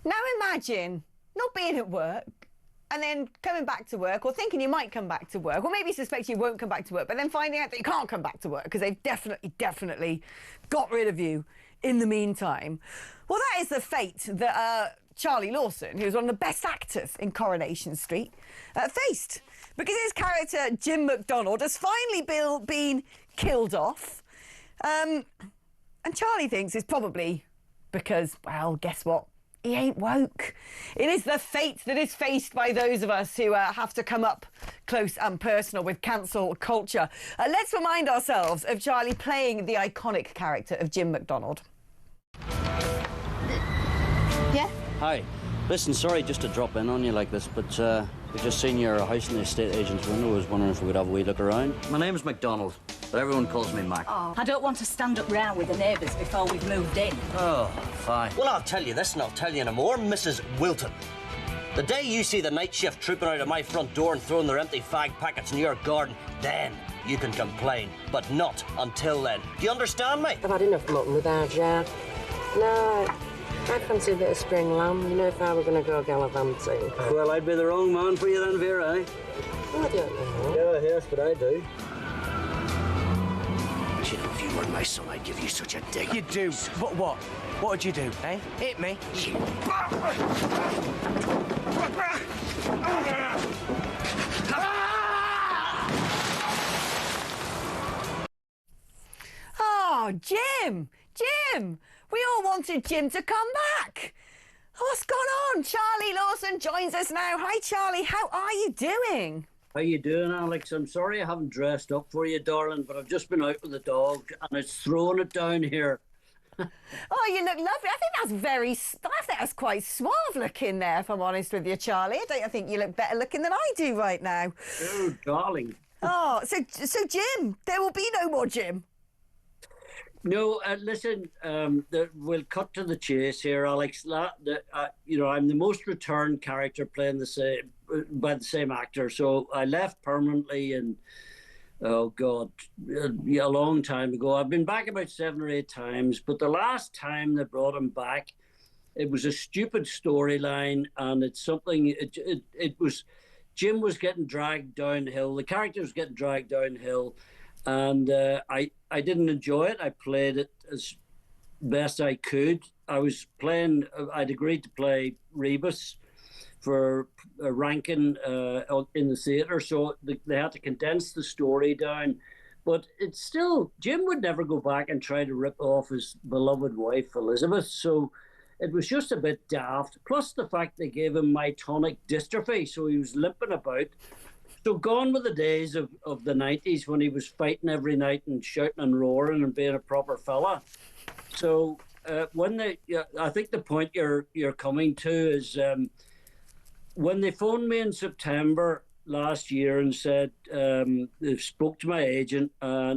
Now imagine not being at work and then coming back to work, or thinking you might come back to work, or maybe suspect you won't come back to work, but then finding out that you can't come back to work because they've definitely got rid of you in the meantime. Well, that is the fate that Charlie Lawson, who was one of the best actors in Coronation Street, faced. Because his character, Jim McDonald, has finally been killed off. And Charlie thinks it's probably because, well, guess what? He ain't woke. It is the fate that is faced by those of us who have to come up close and personal with cancel culture. Let's remind ourselves of Charlie playing the iconic character of Jim McDonald. Yeah? Hi. Listen, sorry just to drop in on you like this, but we've just seen your house in the estate agent's window. I was wondering if we could have a wee look around. My name's McDonald, but everyone calls me Mac. Oh. I don't want to stand up row with the neighbours before we've moved in. Oh, fine. Well, I'll tell you this and I'll tell you no more, Mrs. Wilton. The day you see the night shift trooping out of my front door and throwing their empty fag packets in your garden, then you can complain, but not until then. Do you understand me? I've had enough mutton with our jar. No, I fancy a bit of spring lamb, you know, if I were going to go gallivanting. Well, I'd be the wrong man for you then, Vera, eh? Oh, I don't know. Yeah, yes, but I do. You know, if you were my son, I'd give you such a dig. You do? But what? What would you do, eh? Hit me? Oh, Jim! Jim! We all wanted Jim to come back. What's gone on? Charlie Lawson joins us now. Hi, Charlie. How are you doing? How you doing, Alex? I'm sorry I haven't dressed up for you, darling, but I've just been out with the dog and it's throwing it down here. Oh, you look lovely. I think that's quite suave looking there, if I'm honest with you, Charlie. I think you look better looking than I do right now. Oh, darling. Oh, so Jim, there will be no more Jim. No, listen, we'll cut to the chase here, Alex. You know, I'm the most returned character playing by the same actor. So I left permanently in, oh God, a long time ago. I've been back about 7 or 8 times, but the last time they brought him back, it was a stupid storyline, and it's something. It was Jim was getting dragged downhill. The character was getting dragged downhill. And I didn't enjoy it. I played it as best I could. I'd agreed to play Rebus for Rankin in the theatre, so they had to condense the story down. But it's still, Jim would never go back and try to rip off his beloved wife, Elizabeth, so it was just a bit daft. Plus the fact they gave him myotonic dystrophy, so he was limping about. So gone were the days of the 90s when he was fighting every night and shouting and roaring and being a proper fella. So I think the point you're coming to is when they phoned me in September last year and said they spoke to my agent,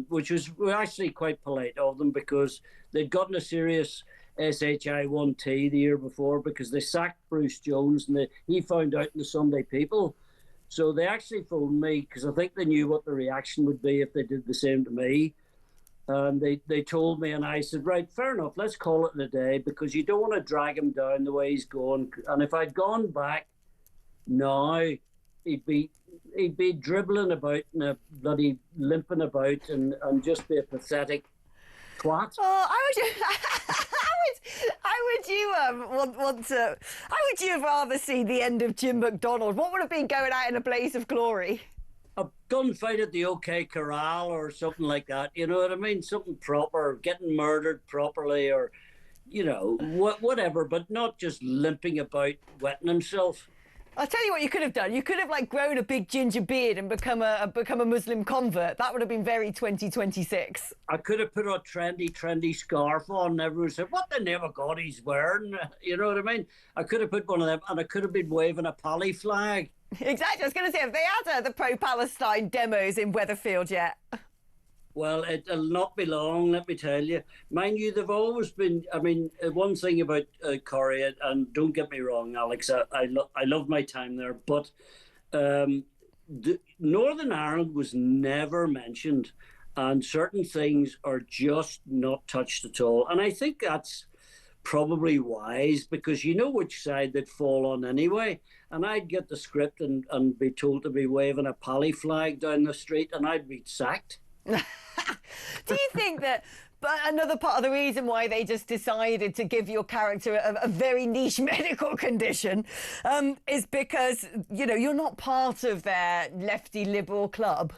which was actually quite polite of them because they'd gotten a serious SHI1T the year before because they sacked Bruce Jones and he found out in the Sunday People. So they actually phoned me because I think they knew what the reaction would be if they did the same to me. And they told me, and I said, right, fair enough, let's call it a day because you don't want to drag him down the way he's going. And if I'd gone back now, he'd be dribbling about and bloody limping about and just be a pathetic twat. Oh, how would you have rather seen the end of Jim McDonald? What would have been going out in a blaze of glory? A gunfight at the OK Corral or something like that. You know what I mean? Something proper, getting murdered properly, or you know, whatever. But not just limping about, wetting himself. I'll tell you what you could have done. You could have like grown a big ginger beard and become a Muslim convert. That would have been very 2026. I could have put a trendy scarf on and everyone said, what the name of God he's wearing? You know what I mean? I could have put one of them and I could have been waving a Pally flag. Exactly. I was going to say, have they had the pro-Palestine demos in Weatherfield yet? Well, it'll not be long, let me tell you. Mind you, they've always been, I mean, one thing about Corrie, and don't get me wrong, Alex, I love my time there, but Northern Ireland was never mentioned, and certain things are just not touched at all. And I think that's probably wise, because you know which side they'd fall on anyway. And I'd get the script and be told to be waving a pally flag down the street, and I'd be sacked. Do you think that another part of the reason why they just decided to give your character a very niche medical condition is because, you know, you're not part of their lefty liberal club?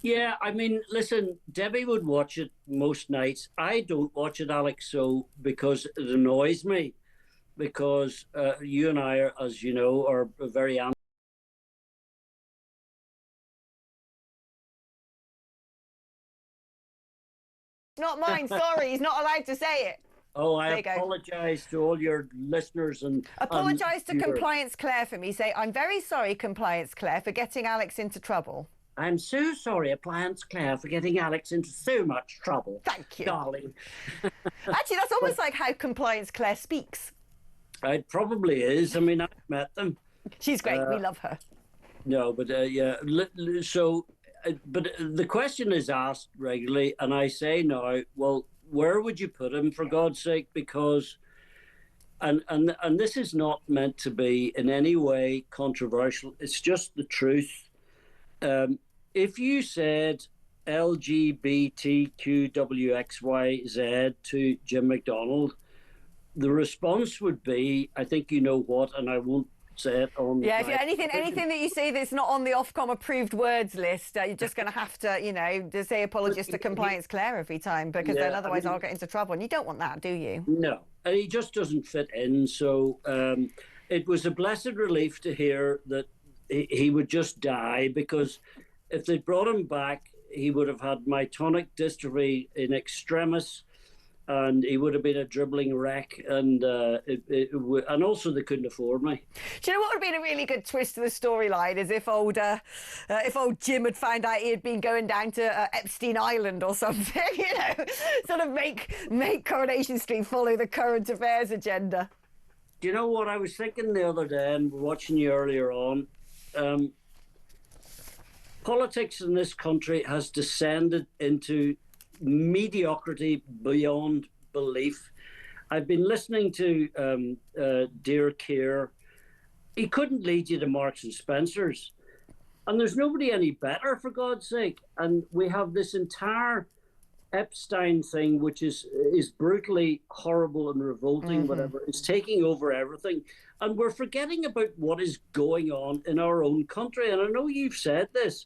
Yeah, I mean, listen, Debbie would watch it most nights. I don't watch it, Alex, so because it annoys me, because you and I, are, as you know, are very Not mine, sorry, he's not allowed to say it. Oh, I apologise to all your listeners and apologise to Compliance Claire for me. Say, I'm very sorry, Compliance Claire, for getting Alex into trouble. I'm so sorry, Appliance Claire, for getting Alex into so much trouble. Thank you, darling. Actually, that's almost like how Compliance Claire speaks. It probably is. I mean, I've met them. She's great. We love her. No, but yeah. So, but the question is asked regularly, and I say now, well, where would you put him, for God's sake? Because, and this is not meant to be in any way controversial. It's just the truth. If you said LGBTQWXYZ to Jim McDonald, the response would be, I think you know what, and I won't say it on. Yeah, if you, anything that you say that's not on the Ofcom approved words list, you're just going to have to, you know, to say apologies to Compliance Claire every time, because then otherwise I'll get into trouble, and you don't want that, do you? No, and he just doesn't fit in. So it was a blessed relief to hear that he would just die, because if they brought him back, he would have had myotonic dystrophy in extremis, and he would have been a dribbling wreck, and and also they couldn't afford me. Do you know what would have been a really good twist to the storyline is if old Jim had found out he had been going down to Epstein Island or something, you know, sort of make Coronation Street follow the current affairs agenda. Do you know what I was thinking the other day, and watching you earlier on? Politics in this country has descended into mediocrity beyond belief. I've been listening to dear Keir. He couldn't lead you to Marks and Spencer's, and there's nobody any better, for God's sake. And we have this entire Epstein thing, which is brutally horrible and revolting. Whatever, it's taking over everything, and we're forgetting about what is going on in our own country. And I know you've said this.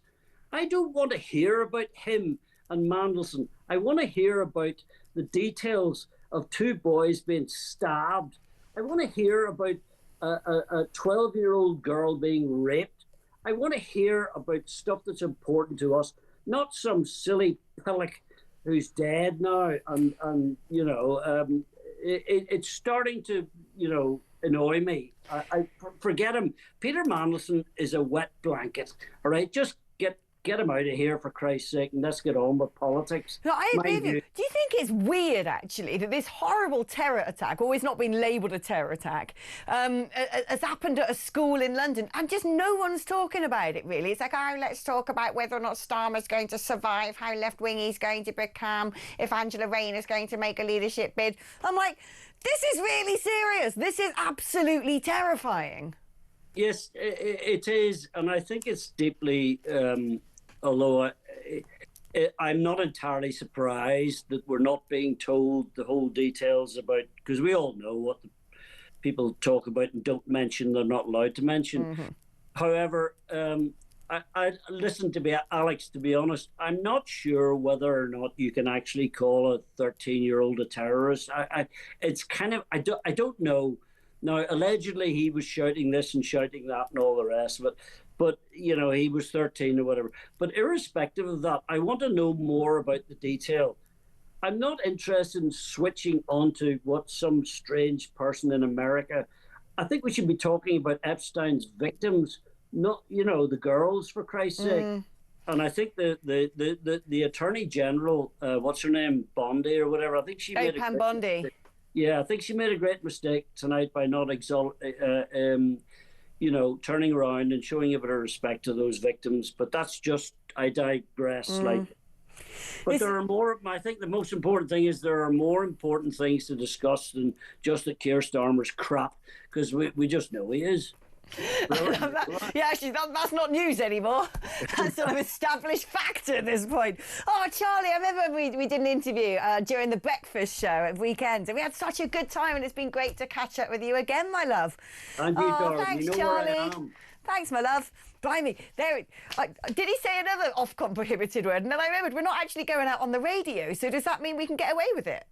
I don't want to hear about him and Mandelson. I want to hear about the details of two boys being stabbed. I want to hear about a 12-year-old girl being raped. I want to hear about stuff that's important to us, not some silly pillock who's dead now. And you know, it's starting to, you know, annoy me. I forget him. Peter Mandelson is a wet blanket. All right, just get him out of here, for Christ's sake, and let's get on with politics. No, I agree with you. Do you think it's weird, actually, that this horrible terror attack, always not been labelled a terror attack, has happened at a school in London, and just no one's talking about it, really? It's like, oh, let's talk about whether or not Starmer's going to survive, how left-wing he's going to become, if Angela Rayner's going to make a leadership bid. I'm like, this is really serious. This is absolutely terrifying. Yes, it is, and I think it's deeply... although I'm not entirely surprised that we're not being told the whole details about, because we all know what the people talk about and don't mention, they're not allowed to mention. However, I listen to me, Alex, to be honest, I'm not sure whether or not you can actually call a 13-year-old a terrorist. It's kind of, I don't know. Now, allegedly, he was shouting this and shouting that and all the rest of it. But, you know, he was 13 or whatever. But irrespective of that, I want to know more about the detail. I'm not interested in switching onto what some strange person in America. I think we should be talking about Epstein's victims, not, you know, the girls, for Christ's sake. And I think the Attorney General, what's her name, Bondi or whatever, I think she made Pam Bondi. Yeah, I think she made a great mistake tonight by not you know, turning around and showing a bit of respect to those victims. But that's just, I digress. Like, But there are more. I think the most important thing is there are more important things to discuss than just that Keir Starmer's crap, because we just know he is. Yeah, actually, that's not news anymore. That's sort of established fact at this point. Oh, Charlie, I remember we did an interview during the breakfast show at weekends, and we had such a good time, and it's been great to catch up with you again, my love. And you, darling, thanks, you know Charlie. where I am. Thanks, my love. Blimey, did he say another Ofcom prohibited word? And then I remembered we're not actually going out on the radio, so does that mean we can get away with it?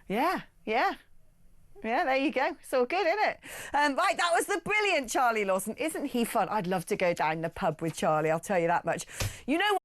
Yeah. Yeah, there you go. It's all good, isn't it? Right, that was the brilliant Charlie Lawson. Isn't he fun? I'd love to go down the pub with Charlie, I'll tell you that much. You know